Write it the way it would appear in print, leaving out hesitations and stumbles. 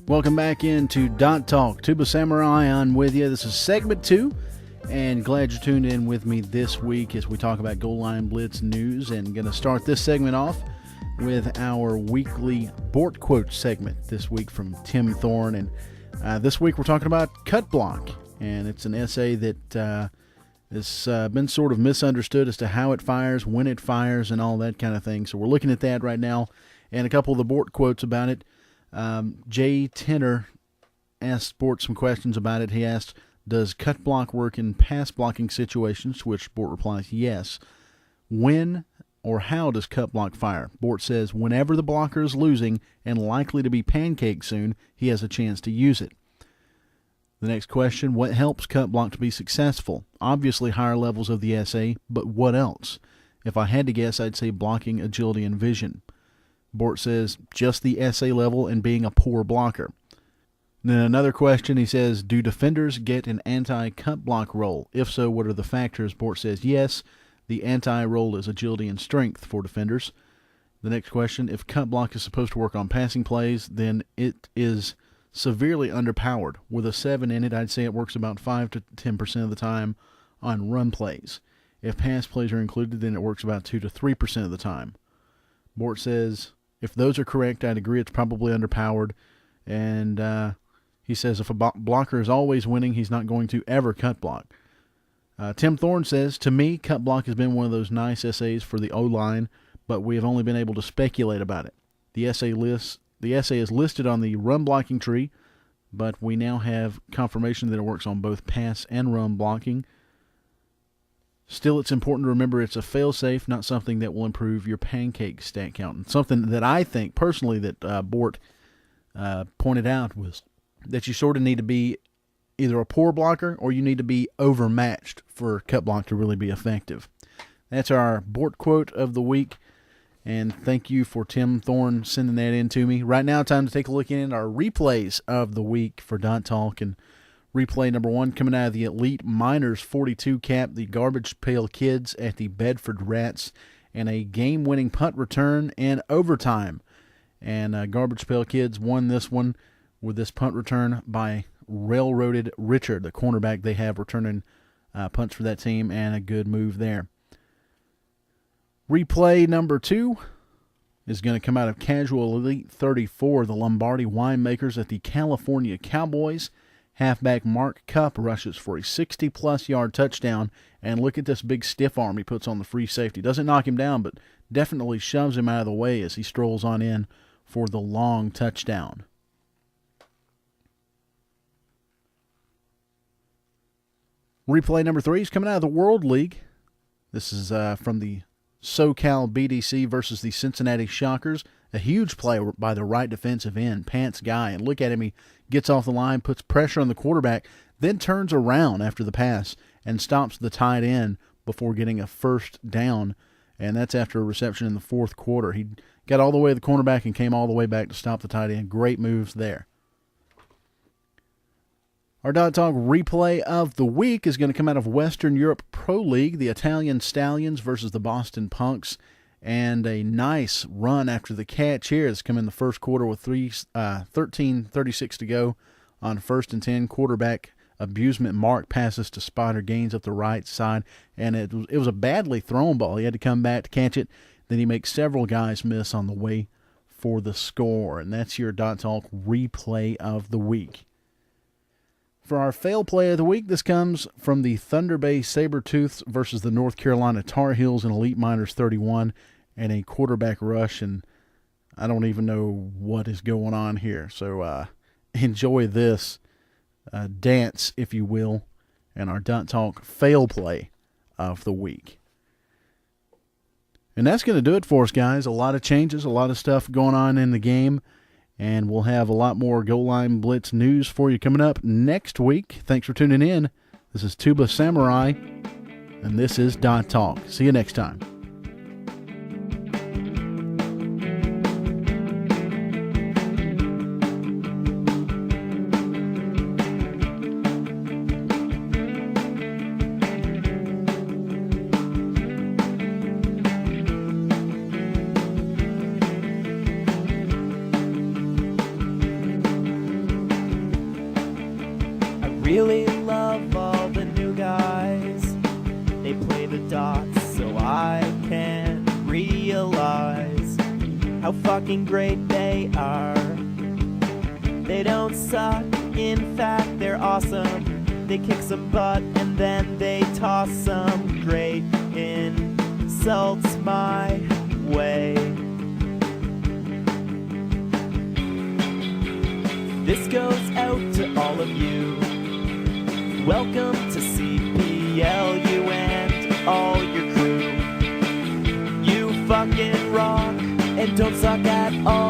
Welcome back into Dot Talk. Tuba Samurai on with you. This is segment 2, and glad you tuned in with me this week as we talk about Goal Line Blitz news. And going to start this segment off with our weekly Bort Quote segment this week from Tim Thorne. And this week we're talking about cut block, and it's an essay that has been sort of misunderstood as to how it fires, when it fires, and all that kind of thing. So we're looking at that right now, and a couple of the Bort quotes about it. Jay Tenner asked Bort some questions about it. He asked, does cut block work in pass blocking situations? To which Bort replies, yes. When or how does cut block fire? Bort says, whenever the blocker is losing and likely to be pancaked soon, he has a chance to use it. The next question, what helps cut block to be successful? Obviously higher levels of the essay, but what else? If I had to guess, I'd say blocking, agility, and vision. Bort says, just the essay level and being a poor blocker. Then another question, he says, do defenders get an anti-cut block roll? If so, what are the factors? Bort says, yes, the anti-roll is agility and strength for defenders. The next question, if cut block is supposed to work on passing plays, then it is severely underpowered. With a 7 in it, I'd say it works about 5 to 10% of the time on run plays. If pass plays are included, then it works about 2 to 3% of the time. Bort says, if those are correct, I'd agree it's probably underpowered. And he says if a blocker is always winning, he's not going to ever cut block. Tim Thorne says, to me, cut block has been one of those nice essays for the O-line, but we have only been able to speculate about it. The essay is listed on the run blocking tree, but we now have confirmation that it works on both pass and run blocking. Still, it's important to remember it's a fail-safe, not something that will improve your pancake stat count. And something that I think, personally, that Bort pointed out was that you sort of need to be either a poor blocker or you need to be overmatched for cut block to really be effective. That's our Bort quote of the week, and thank you for Tim Thorne sending that in to me. Right now, time to take a look at our replays of the week for Dot Talk, and replay number 1 coming out of the Elite Miners 42 cap, the Garbage Pail Kids at the Bedford Rats, and a game-winning punt return and overtime. And Garbage Pail Kids won this one with this punt return by Railroaded Richard, the cornerback they have returning punts for that team, and a good move there. Replay number 2 is going to come out of Casual Elite 34, the Lombardi Winemakers at the California Cowboys. Halfback Mark Cupp rushes for a 60-plus yard touchdown, and look at this big stiff arm he puts on the free safety. Doesn't knock him down, but definitely shoves him out of the way as he strolls on in for the long touchdown. Replay number 3 is coming out of the World League. This is from the SoCal BDC versus the Cincinnati Shockers. A huge play by the right defensive end, Pants Guy. And look at him, he gets off the line, puts pressure on the quarterback, then turns around after the pass and stops the tight end before getting a first down. And that's after a reception in the fourth quarter. He got all the way to the cornerback and came all the way back to stop the tight end. Great moves there. Our Dot Talk replay of the week is going to come out of Western Europe Pro League, the Italian Stallions versus the Boston Punks, and a nice run after the catch here. It's come in the first quarter with 13:36 to go on 1st and 10. Quarterback abusement Mark passes to Spider Gaines up the right side, and it was a badly thrown ball. He had to come back to catch it. Then he makes several guys miss on the way for the score, and that's your Dot Talk replay of the week. For our fail play of the week, this comes from the Thunder Bay Sabertooths versus the North Carolina Tar Heels in Elite Miners 31, and a quarterback rush, and I don't even know what is going on here. So enjoy this dance, if you will, and our Dot Talk fail play of the week. And that's going to do it for us, guys. A lot of changes, a lot of stuff going on in the game. And we'll have a lot more Goal Line Blitz news for you coming up next week. Thanks for tuning in. This is Tuba Samurai, and this is Dot Talk. See you next time. how fucking great they are. They don't suck, in fact they're awesome. They kick some butt and then they toss some great insults my way. This goes out to all of you. Welcome to CPLU and all your crew. You fucking rock and don't suck at all.